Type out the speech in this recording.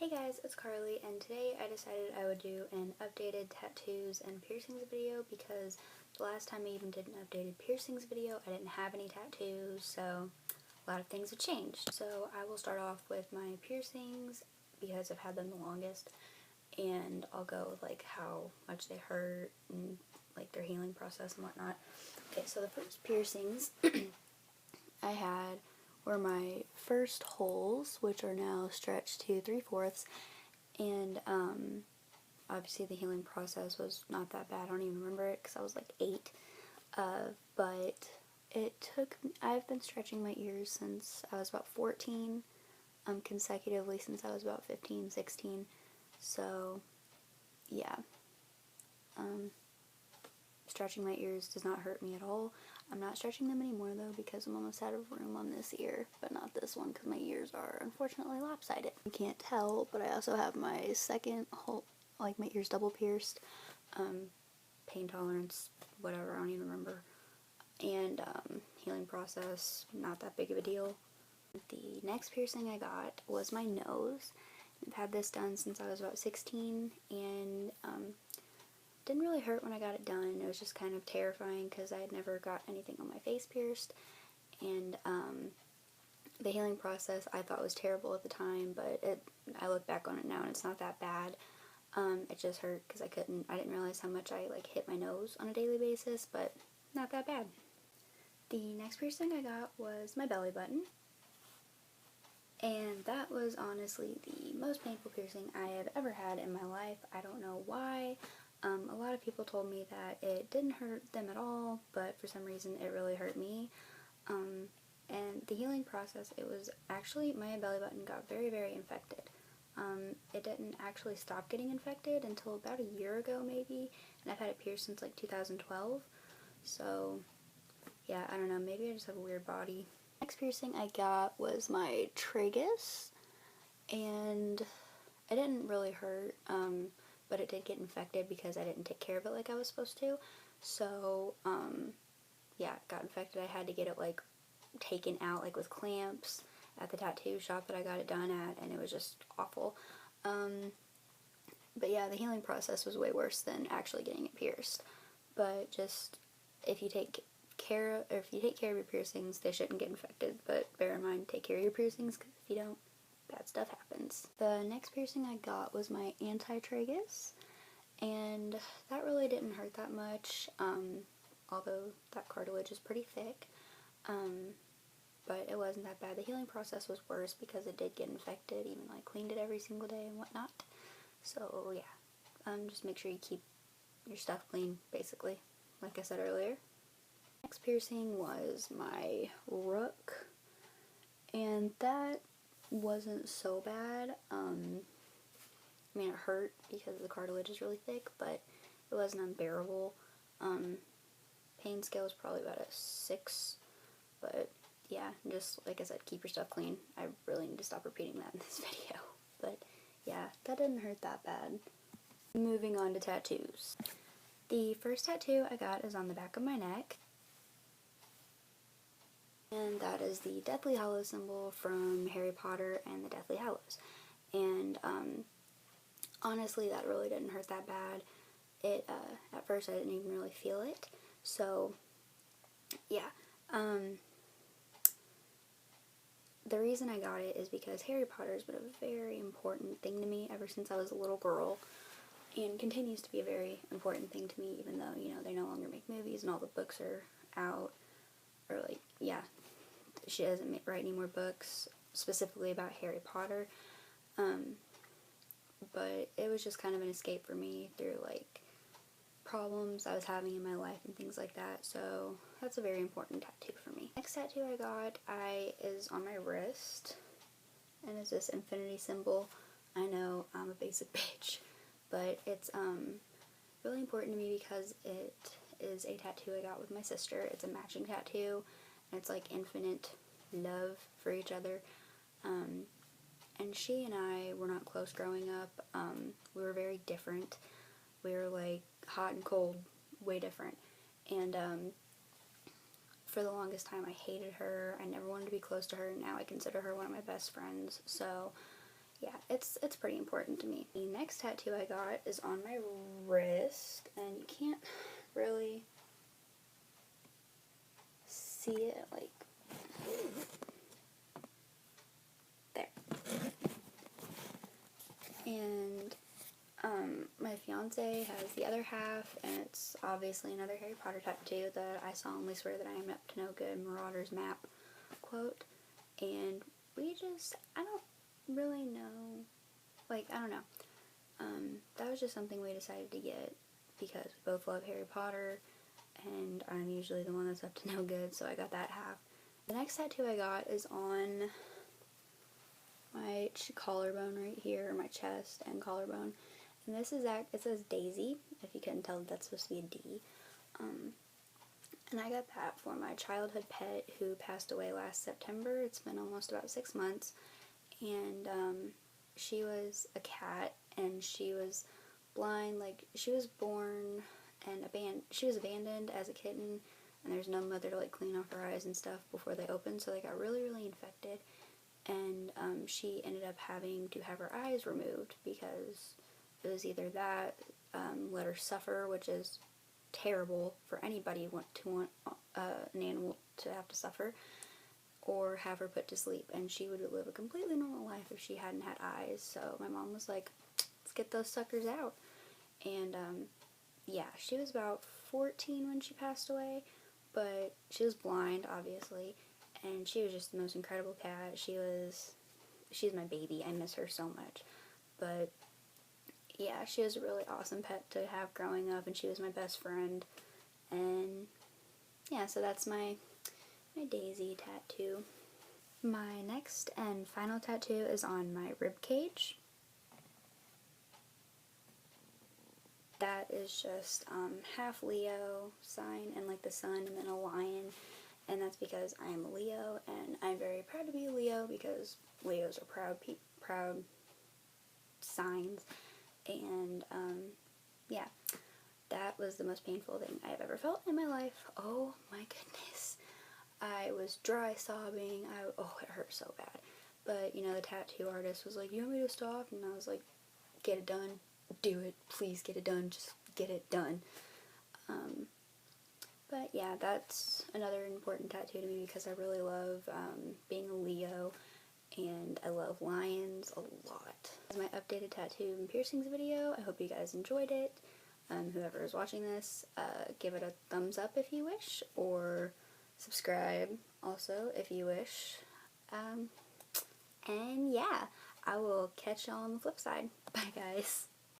Hey guys, it's Carly, and today I decided I would do an updated tattoos and piercings video because the last time I even did an updated piercings video, I didn't have any tattoos, so a lot of things have changed. So I will start off with my piercings because I've had them the longest, and I'll go with like how much they hurt and like their healing process and whatnot. Okay, so the first piercings I had were my first holes, which are now stretched to 3/4, and obviously the healing process was not that bad. I don't even remember it because I was like 8, but I've been stretching my ears since I was about 14, consecutively since I was about 15, 16, so yeah, stretching my ears does not hurt me at all. I'm not stretching them anymore though because I'm almost out of room on this ear, but not this one because my ears are unfortunately lopsided. You can't tell, but I also have my second hole, like my ears double pierced, pain tolerance, whatever, I don't even remember, and healing process, not that big of a deal. The next piercing I got was my nose. I've had this done since I was about 16, and didn't really hurt when I got it done. It was just kind of terrifying because I had never got anything on my face pierced, and the healing process I thought was terrible at the time, but I look back on it now and it's not that bad. It just hurt because I didn't realize how much I like hit my nose on a daily basis, but not that bad. The next piercing I got was my belly button, and that was honestly the most painful piercing I have ever had in my life. I don't know why. A lot of people told me that it didn't hurt them at all, but for some reason it really hurt me. And the healing process, it was actually, my belly button got very, very infected. It didn't actually stop getting infected until about a year ago maybe, and I've had it pierced since like 2012, so yeah, I don't know, maybe I just have a weird body. Next piercing I got was my tragus, and it didn't really hurt, but it did get infected because I didn't take care of it like I was supposed to, so yeah, it got infected. I had to get it like taken out like with clamps at the tattoo shop that I got it done at, and it was just awful. But yeah, the healing process was way worse than actually getting it pierced. But just if you take care of your piercings, they shouldn't get infected. But bear in mind, take care of your piercings, because if you don't, bad stuff happens. The next piercing I got was my anti-tragus, and that really didn't hurt that much, although that cartilage is pretty thick, but it wasn't that bad. The healing process was worse because it did get infected, even though I cleaned it every single day and whatnot. So yeah, just make sure you keep your stuff clean, basically, like I said earlier. Next piercing was my rook, and that wasn't so bad. I mean, it hurt because the cartilage is really thick, but it wasn't unbearable. Pain scale was probably about a 6, but yeah, just like I said, keep your stuff clean. I really need to stop repeating that in this video, but yeah, that didn't hurt that bad. Moving on to tattoos. The first tattoo I got is on the back of my neck, and that is the Deathly Hallows symbol from Harry Potter and the Deathly Hallows. And honestly, that really didn't hurt that bad. At first I didn't even really feel it, so yeah. The reason I got it is because Harry Potter has been a very important thing to me ever since I was a little girl, and continues to be a very important thing to me, even though, you know, they no longer make movies and all the books are out, or like, yeah, she doesn't write any more books specifically about Harry Potter, but it was just kind of an escape for me through, like, problems I was having in my life and things like that, so that's a very important tattoo for me. Next tattoo I got is on my wrist, and it's this infinity symbol. I know, I'm a basic bitch, but it's really important to me because it is a tattoo I got with my sister. It's a matching tattoo, and it's like infinite love for each other. And she and I were not close growing up. We were very different. We were like hot and cold, way different. And for the longest time I hated her. I never wanted to be close to her. Now I consider her one of my best friends. So yeah, it's pretty important to me. The next tattoo I got is on my wrist, and you can't really see it, like, there. And my fiance has the other half, and it's obviously another Harry Potter tattoo that I solemnly swear that I am up to no good, Marauder's Map quote. And I don't really know, like, I don't know. That was just something we decided to get because we both love Harry Potter, and I'm usually the one that's up to no good, so I got that half. The next tattoo I got is on my collarbone right here, my chest and collarbone. And this is, it says Daisy, if you couldn't tell, that's supposed to be a D. And I got that for my childhood pet who passed away last September. It's been almost about 6 months. And she was a cat, and she was blind. Like, she was born and she was abandoned as a kitten, and there's no mother to, like, clean off her eyes and stuff before they opened, so they got really, really infected. And she ended up having to have her eyes removed because it was either that, let her suffer, which is terrible for anybody to want an animal to have to suffer, or have her put to sleep, and she would live a completely normal life if she hadn't had eyes. So my mom was like, let's get those suckers out. And yeah, she was about 14 when she passed away, but she was blind, obviously, and she was just the most incredible cat. She's my baby. I miss her so much. But yeah, she was a really awesome pet to have growing up, and she was my best friend. And yeah, so that's my Daisy tattoo. My next and final tattoo is on my rib cage. That is just half Leo sign and like the sun and then a lion, and that's because I am a Leo, and I'm very proud to be a Leo because Leos are proud signs. And yeah, that was the most painful thing I have ever felt in my life. Oh my goodness. I was dry sobbing. It hurt so bad. But, you know, the tattoo artist was like, you want me to stop? And I was like, get it done. Do it. Please get it done. Just get it done. But yeah, that's another important tattoo to me because I really love being a Leo, and I love lions a lot. This is my updated tattoo and piercings video. I hope you guys enjoyed it. Whoever is watching this, give it a thumbs up if you wish, or subscribe also if you wish. And yeah, I will catch y'all on the flip side. Bye guys.